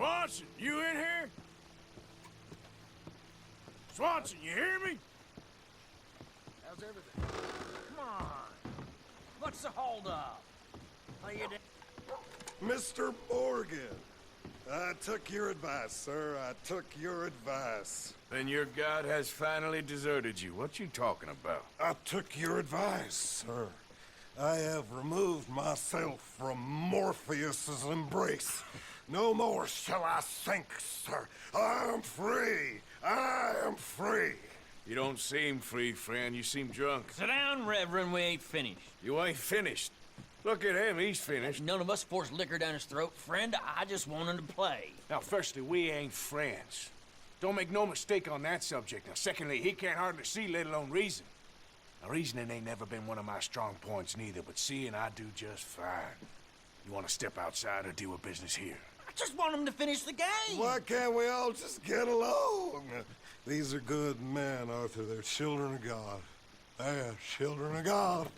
Swanson, you in here? Swanson, you hear me? How's everything? Come on. What's the holdup? How you doing? Mr. Morgan, I took your advice, sir. I took your advice. Then your god has finally deserted you. What you talking about? I took your advice, sir. I have removed myself from Morpheus's embrace. No more shall I sink, sir. I am free. I am free. You don't seem free, friend. You seem drunk. Sit down, Reverend. We ain't finished. You ain't finished. Look at him. He's finished. None of us forced liquor down his throat. Friend, I just want him to play. Now, firstly, we ain't friends. Don't make no mistake on that subject. Now, secondly, he can't hardly see, let alone reason. Now, reasoning ain't never been one of my strong points neither, but seeing I do just fine. You want to step outside or deal with business here? I just want him to finish the game. Why can't we all just get along? These are good men, Arthur. They're children of God. They're children of God.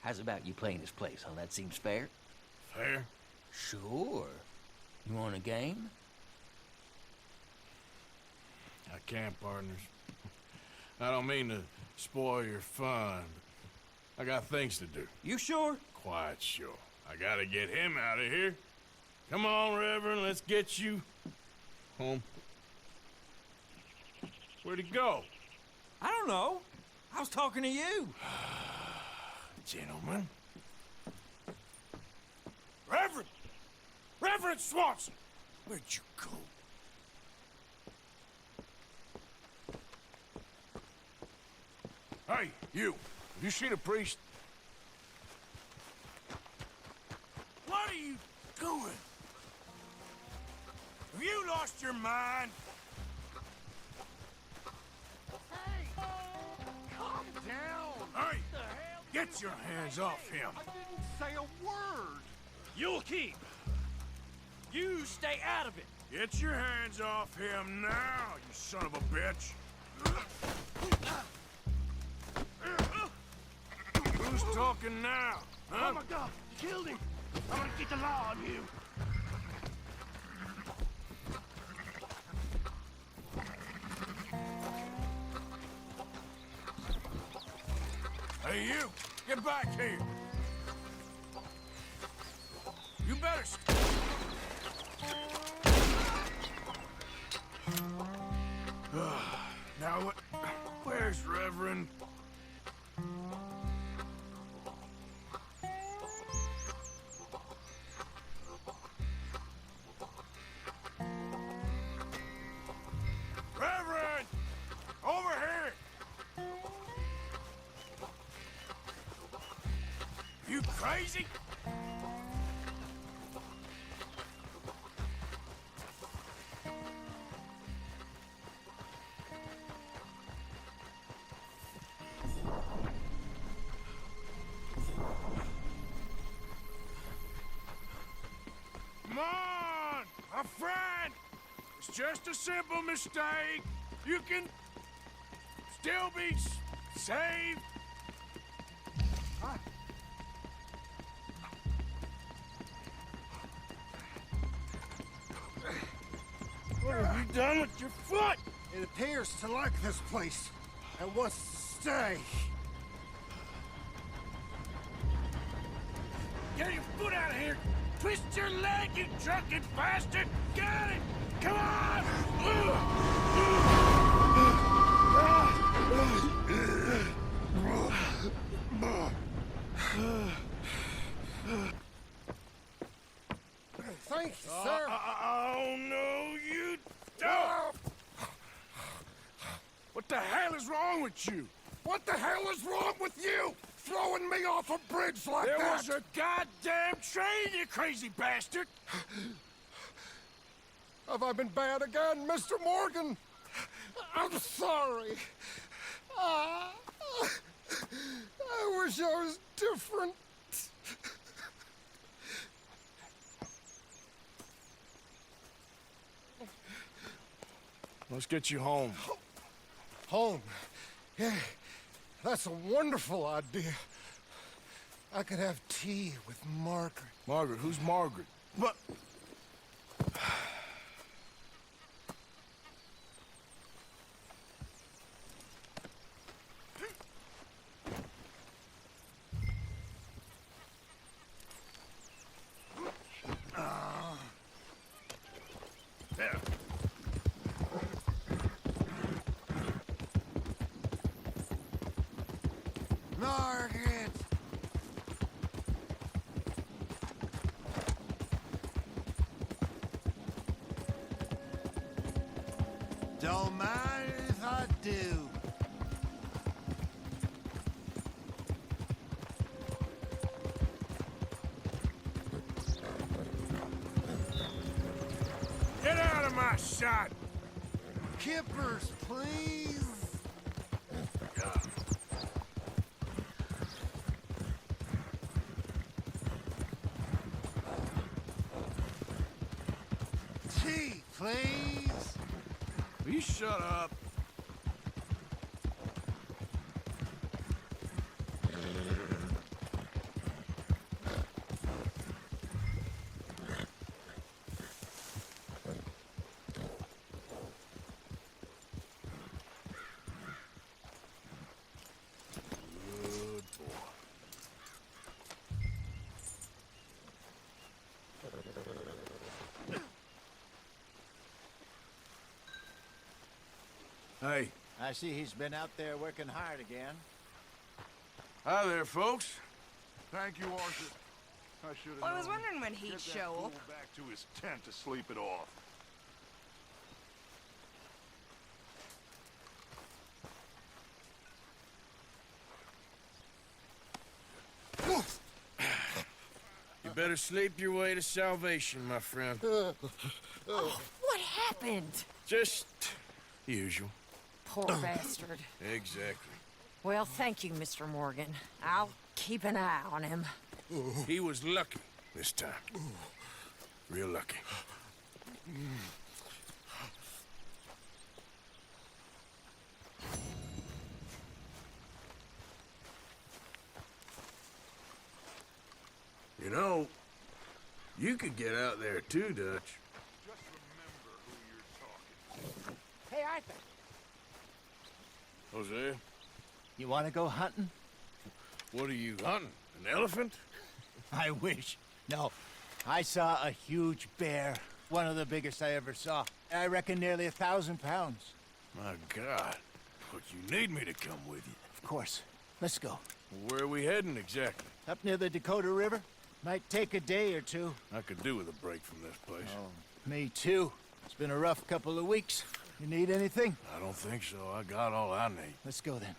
How's about you playing his place, huh? That seems fair? Fair? Sure. You want a game? I can't, partners. I don't mean to spoil your fun, but I got things to do. You sure? Quite sure. I gotta get him out of here. Come on, Reverend, let's get you home. Where'd he go? I don't know. I was talking to you. Gentlemen. Reverend! Reverend Swanson! Where'd you go? Hey, you. Have you seen a priest? What are you doing? Have you lost your mind? Hey! Calm down! Hey! Get your hands off him! I didn't say a word! You'll keep! You stay out of it! Get your hands off him now, you son of a bitch! Who's talking now? Huh? Oh my God! You killed him! I'm gonna get the law on you! Hey, you! Get back here! You better... Now, where's Reverend? Reverend! Over here! You crazy? Come on, my friend! It's just a simple mistake. You can still be saved. What have you done with your foot? It appears to like this place and wants to stay. Get your foot out of here! Twist your leg, you drunken bastard! Get it! Come on! Thank you, sir. Oh, no, you don't! What the hell is wrong with you? What the hell is wrong with you? Throwing me off a bridge like There that? was a goddamn train, you crazy bastard! Have I been bad again, Mr. Morgan? I'm sorry. I wish I was different. Let's get you home. Home. Yeah, that's a wonderful idea. I could have tea with Margaret. Margaret? Who's Margaret? But... There. Margaret! Don't mind if I do. Get out of my shot! Kippers, please! Tea, please! Will you shut up? Good boy. Hey. I see he's been out there working hard again. Hi there, folks. Thank you, Arthur. I should have Well, I was known. wondering when he'd Get that show fool up. back to his tent to sleep it off. You better sleep your way to salvation, my friend. What happened? Just usual. Poor bastard. Exactly. Well, thank you, Mr. Morgan. I'll keep an eye on him. He was lucky this time. Real lucky. You know, you could get out there too, Dutch. Just remember who you're talking to. Hey, Arthur, Hosea, you want to go hunting? what are you hunting? An elephant? I wish. No, I saw a huge bear. One of the biggest I ever saw. I reckon nearly 1,000 pounds. My God. But you need me to come with you. Of course. Let's go. Where are we heading exactly? Up near the Dakota River. Might take a day or two. I could do with a break from this place. Me too. It's been a rough couple of weeks. You need anything? I don't think so. I got all I need. Let's go then.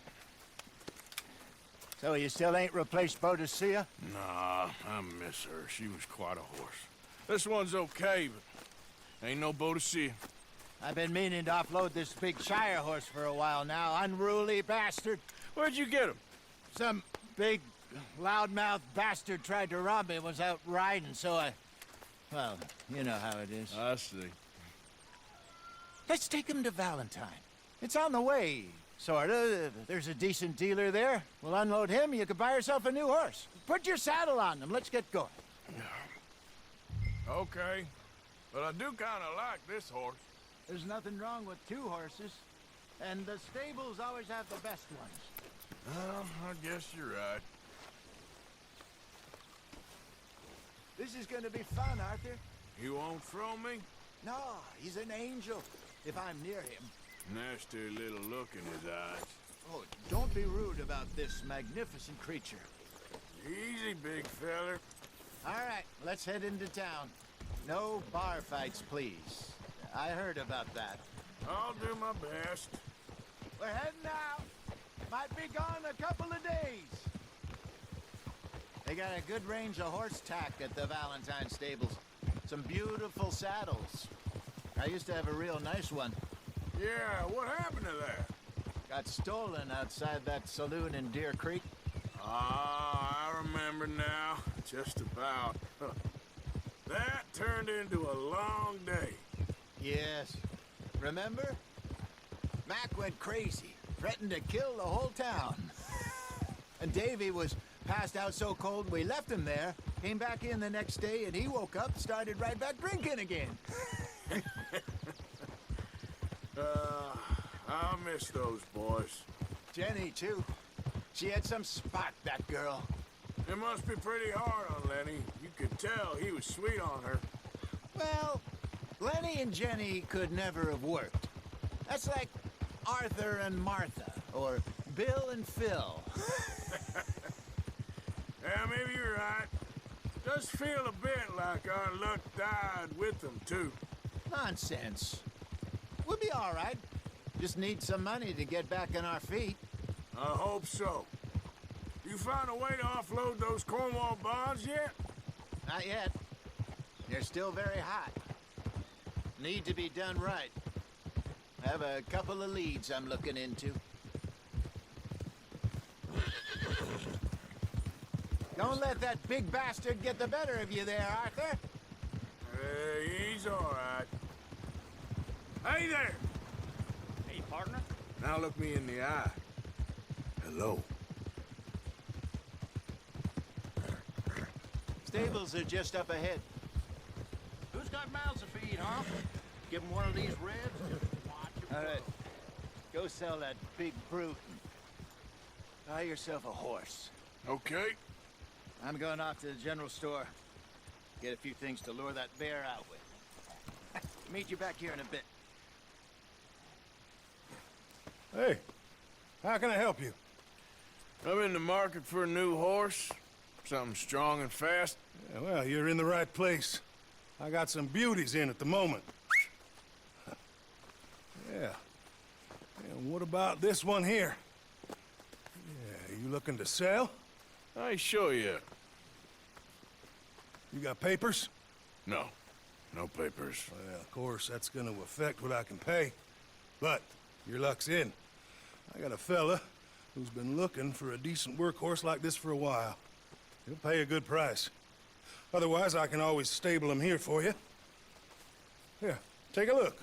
So you still ain't replaced Boadicea? Nah, I miss her. She was quite a horse. This one's okay, but ain't no Boadicea. I've been meaning to offload this big Shire horse for a while now. Unruly bastard. Where'd you get him? Some big, loudmouth bastard tried to rob me and was out riding, so I... Well, you know how it is. I see. Let's take him to Valentine. It's on the way, sorta. There's a decent dealer there. We'll unload him, you can buy yourself a new horse. Put your saddle on them, let's get going. Okay. But I do kind of like this horse. There's nothing wrong with two horses. And the stables always have the best ones. Well, I guess you're right. This is gonna be fun, Arthur. You won't throw me? No, he's an angel, if I'm near him. Nasty little look in his eyes. Oh, don't be rude about this magnificent creature. Easy, big feller. All right, let's head into town. No bar fights, please. I heard about that. I'll do my best. We're heading out. Might be gone a couple of days. They got a good range of horse tack at the Valentine stables. Some beautiful saddles. I used to have a real nice one. Yeah, what happened to that? Got stolen outside that saloon in Deer Creek. Ah, I remember now. Just about. That turned into a long day. Yes. Remember? Mac went crazy, threatened to kill the whole town. And Davy was Passed out so cold we left him there. Came back in the next day and he woke up, started right back drinking again. I miss those boys. Jenny, too. She had some spark, that girl. It must be pretty hard on Lenny. You could tell he was sweet on her. Well, Lenny and Jenny could never have worked. That's like Arthur and Martha, or Bill and Phil. Yeah, maybe you're right. Does feel a bit like our luck died with them, too. Nonsense. We'll be all right. Just need some money to get back on our feet. I hope so. You found a way to offload those Cornwall bonds yet? Not yet. They're still very hot. Need to be done right. I have a couple of leads I'm looking into. Don't let that big bastard get the better of you there, Arthur. He's all right. Hey there! Hey, partner? Now look me in the eye. Hello. Stables are just up ahead. Who's got mouths to feed, huh? Give him one of these ribs. Watch your All right. Go sell that big brute. Buy yourself a horse. Okay. I'm going off to the general store. Get a few things to lure that bear out with. Meet you back here in a bit. Hey, how can I help you? I'm in the market for a new horse. Something strong and fast. Yeah, well, you're in the right place. I got some beauties in at the moment. Yeah. And what about this one here? Yeah, you looking to sell? I show you. You got papers? No. No papers. Well, of course, that's gonna affect what I can pay. But your luck's in. I got a fella who's been looking for a decent workhorse like this for a while. He'll pay a good price. Otherwise, I can always stable him here for you. Here, take a look.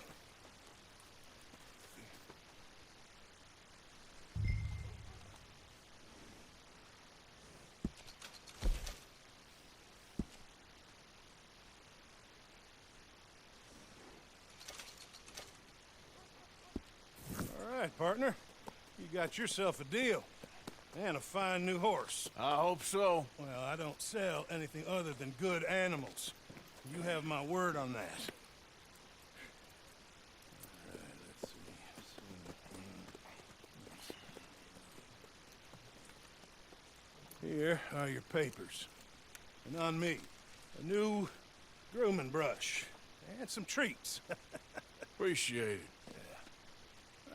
All right, partner. You got yourself a deal. And a fine new horse. I hope so. Well, I don't sell anything other than good animals. You have my word on that. All right, let's see. Here are your papers. And on me, a new grooming brush. And some treats. Appreciate it.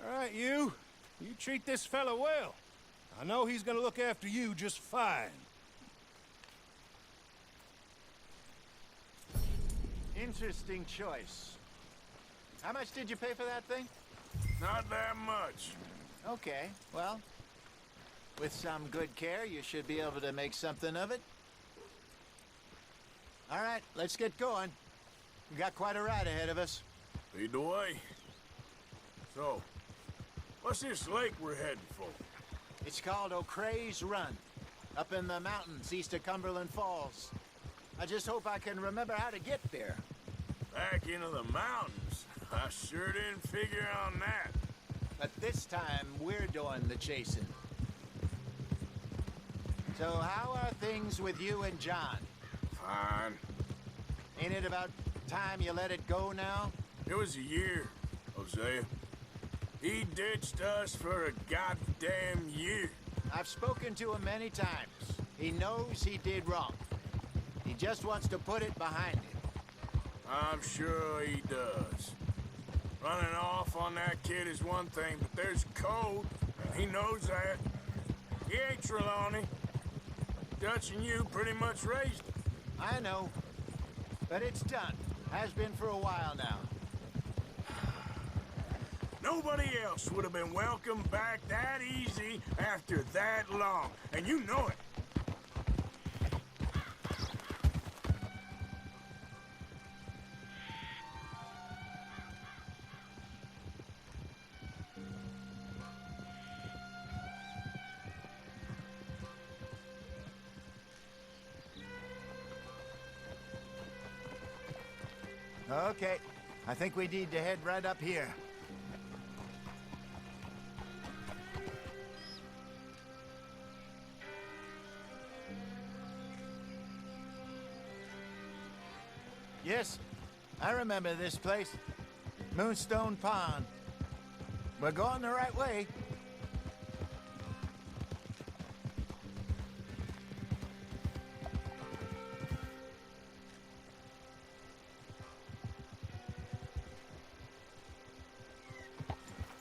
All right, you. You treat this fella well. I know he's gonna look after you just fine. Interesting choice. How much did you pay for that thing? Not that much. Okay, well, with some good care, you should be able to make something of it. All right, let's get going. We got quite a ride ahead of us. Lead the way. So, what's this lake we're heading for? It's called O'Creagh's Run, up in the mountains east of Cumberland Falls. I just hope I can remember how to get there. Back into the mountains? I sure didn't figure on that. But this time, we're doing the chasing. So how are things with you and John? Fine. Ain't it about time you let it go now? It was a year, Hosea. He ditched us for a goddamn year. I've spoken to him many times. He knows he did wrong. He just wants to put it behind him. I'm sure he does. Running off on that kid is one thing, but there's code, and he knows that. He ain't Trelawney. Dutch and you pretty much raised him. I know. But it's done. Has been for a while now. Nobody else would have been welcomed back that easy after that long, and you know it. Okay, I think we need to head right up here. Yes, I remember this place. Moonstone Pond. We're going the right way.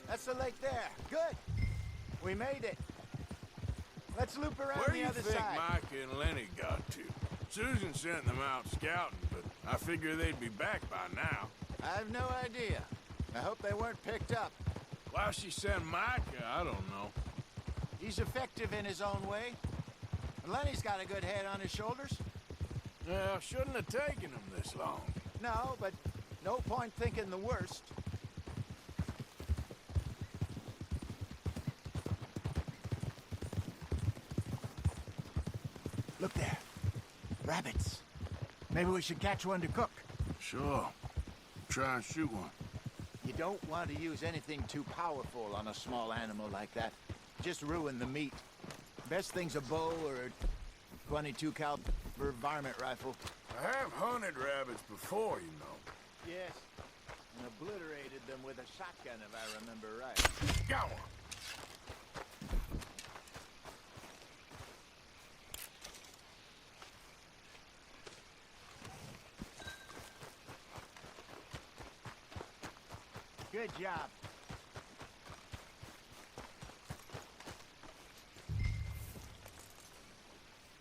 That's the lake there. Good. We made it. Let's loop around Where do the you other think side. Micah and Lenny got to? Susan sent them out scouting, but I figure they'd be back by now. I have no idea. I hope they weren't picked up. Why she sent Micah, I don't know. He's effective in his own way. And Lenny's got a good head on his shoulders. Well, shouldn't have taken them this long. No, but no point thinking the worst. Look there. Rabbits. Maybe we should catch one to cook. Sure. Try and shoot one. You don't want to use anything too powerful on a small animal like that. Just ruin the meat. Best thing's a bow or a 22 caliber varmint rifle. I have hunted rabbits before, you know. Yes. And obliterated them with a shotgun, if I remember right. Got one. Good job.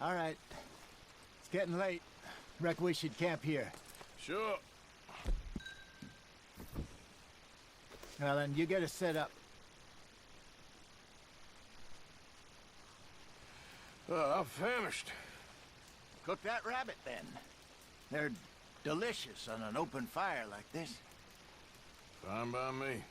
All right. It's getting late. Reckon we should camp here. Sure. Well, then, you get us set up. I'm famished. Cook that rabbit, then. They're delicious on an open fire like this. Fine by me.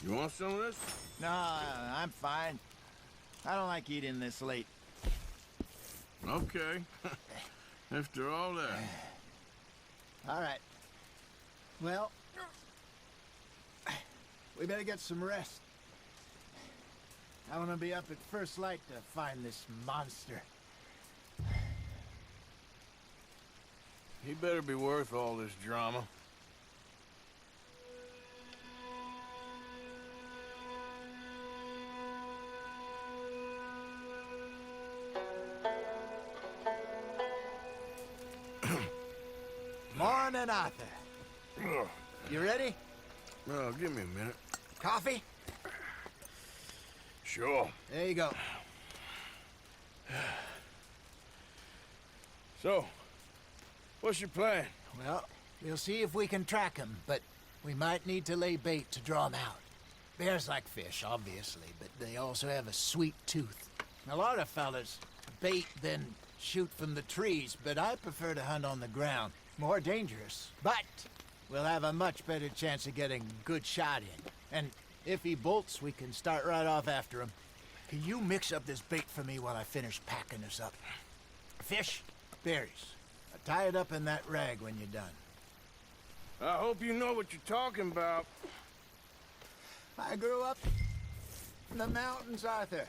You want some of this? No, I'm fine. I don't like eating this late. Okay. After all that. All right. Well, we better get some rest. I want to be up at first light to find this monster. He better be worth all this drama. Morning, Arthur. Ugh. You ready? Well, give me a minute. Coffee? Sure. There you go. So, what's your plan? Well, we'll see if we can track him, but we might need to lay bait to draw him out. Bears like fish, obviously, but they also have a sweet tooth. A lot of fellas bait, then shoot from the trees, but I prefer to hunt on the ground. More dangerous, but we'll have a much better chance of getting a good shot in. And if he bolts, we can start right off after him. Can you mix up this bait for me while I finish packing this up? Fish, berries. Tie it up in that rag when you're done. I hope you know what you're talking about. I grew up in the mountains, Arthur.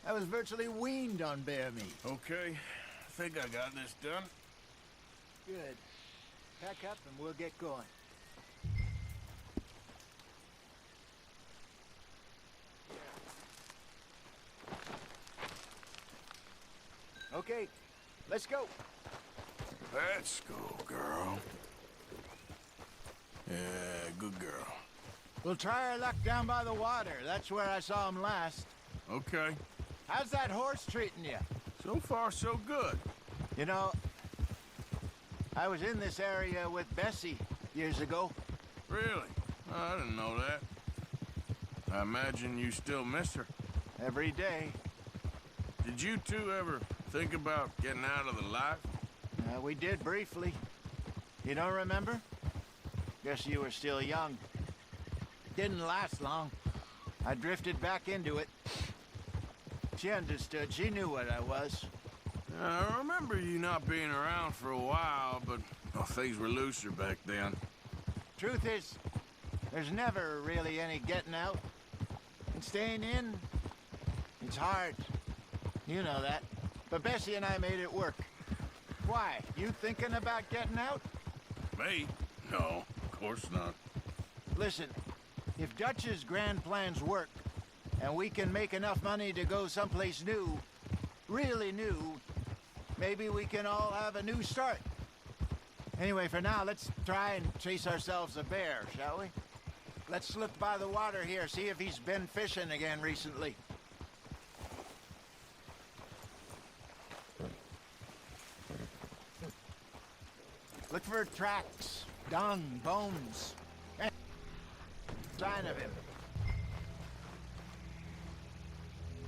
I was virtually weaned on bear meat. Okay, I think I got this done. Good. Pack up and we'll get going. Okay, let's go. Let's go, girl. Yeah, good girl. We'll try our luck down by the water. That's where I saw him last. Okay. How's that horse treating you? So far, so good. You know, I was in this area with Bessie years ago. Really? I didn't know that. I imagine you still miss her. Every day. Did you two ever think about getting out of the life? We did briefly. You don't remember? Guess you were still young. Didn't last long. I drifted back into it. She understood. She knew what I was. I remember you not being around for a while, but well, things were looser back then. Truth is, there's never really any getting out. And staying in, it's hard. You know that. But Bessie and I made it work. Why? You thinking about getting out? Me? No, of course not. Listen, if Dutch's grand plans work, and we can make enough money to go someplace new, really new, maybe we can all have a new start. Anyway, for now, let's try and chase ourselves a bear, shall we? Let's slip by the water here, see if he's been fishing again recently. Look for tracks, dung, bones. Sign of him.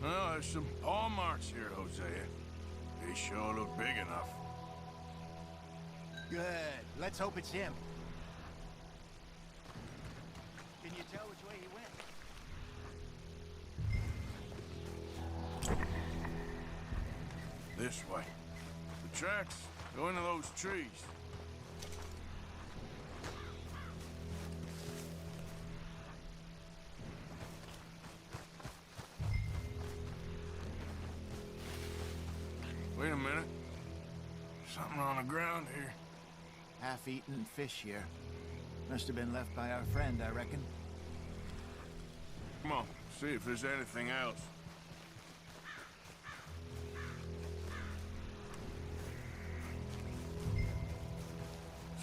Well, there's some paw marks here, Hosea. They sure look big enough. Good. Let's hope it's him. Can you tell which way he went? This way. The tracks go into those trees. Wait a minute. Something on the ground here. Half-eaten fish here. Must have been left by our friend, I reckon. Come on, see if there's anything else.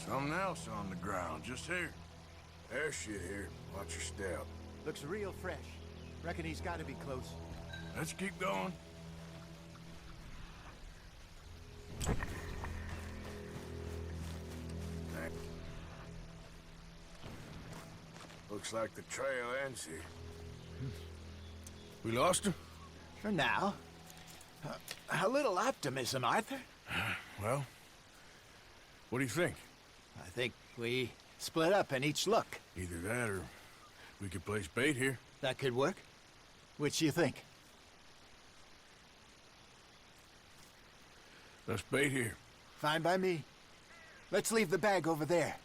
Something else on the ground, just here. There's shit here. Watch your step. Looks real fresh. Reckon he's got to be close. Let's keep going. Looks like the trail ends here. We lost him? For now. A little optimism, Arthur. Well, what do you think? I think we split up and each look. Either that or we could place bait here. That could work. Which you think? Let's bait here. Fine by me. Let's leave the bag over there.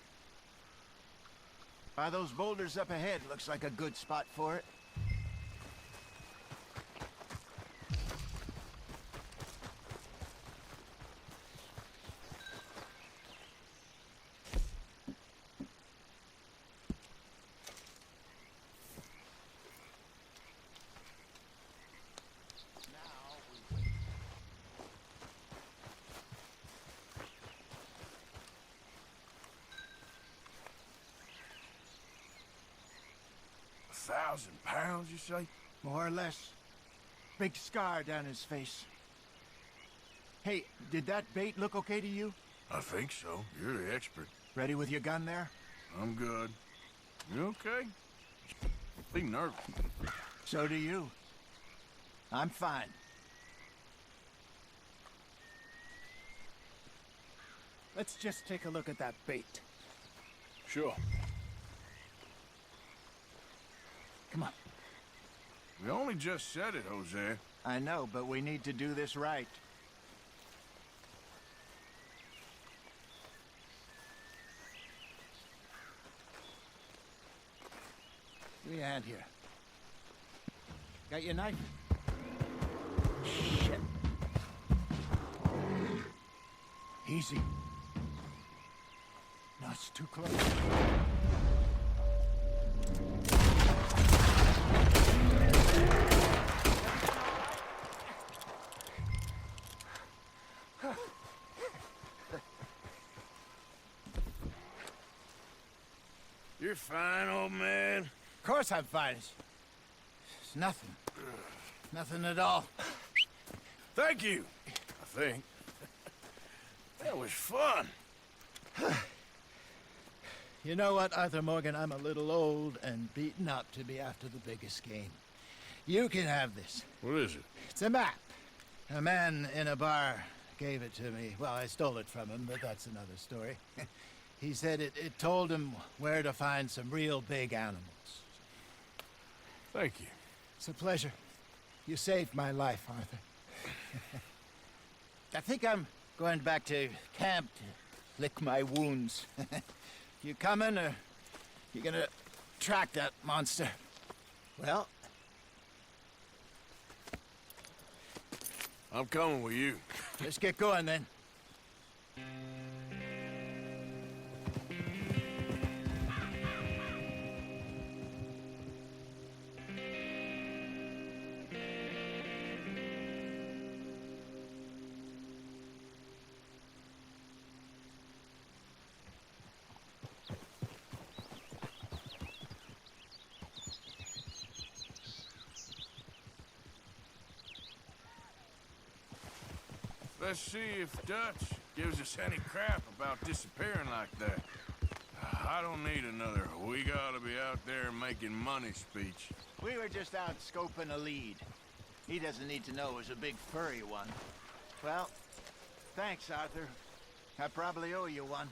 By those boulders up ahead, looks like a good spot for it. £1,000, you say? More or less. Big scar down his face. Hey, did that bait look okay to you? I think so. You're the expert. Ready with your gun there? I'm good. You okay? Be nervous. So do you. I'm fine. Let's just take a look at that bait. Sure. Come on. We only just said it, Jose. I know, but we need to do this right. Give me a hand here. Got your knife? Shit. Easy. No, it's too close. You're fine, old man. Of course I'm fine. It's nothing. Nothing at all. Thank you, I think. That was fun. You know what, Arthur Morgan? I'm a little old and beaten up to be after the biggest game. You can have this. What is it? It's a map. A man in a bar gave it to me. Well, I stole it from him, but that's another story. He said it told him where to find some real big animals. Thank you. It's a pleasure. You saved my life, Arthur. I think I'm going back to camp to lick my wounds. You coming, or you gonna track that monster? Well, I'm coming with you. let's get going then. Let's see if Dutch gives us any crap about disappearing like that. I don't need another "we gotta be out there making money" speech. We were just out scoping a lead. He doesn't need to know it was a big furry one. Well, thanks, Arthur. I probably owe you one.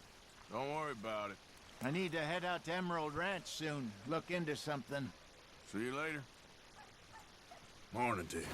Don't worry about it. I need to head out to Emerald Ranch soon. Look into something. See you later. Morning to you.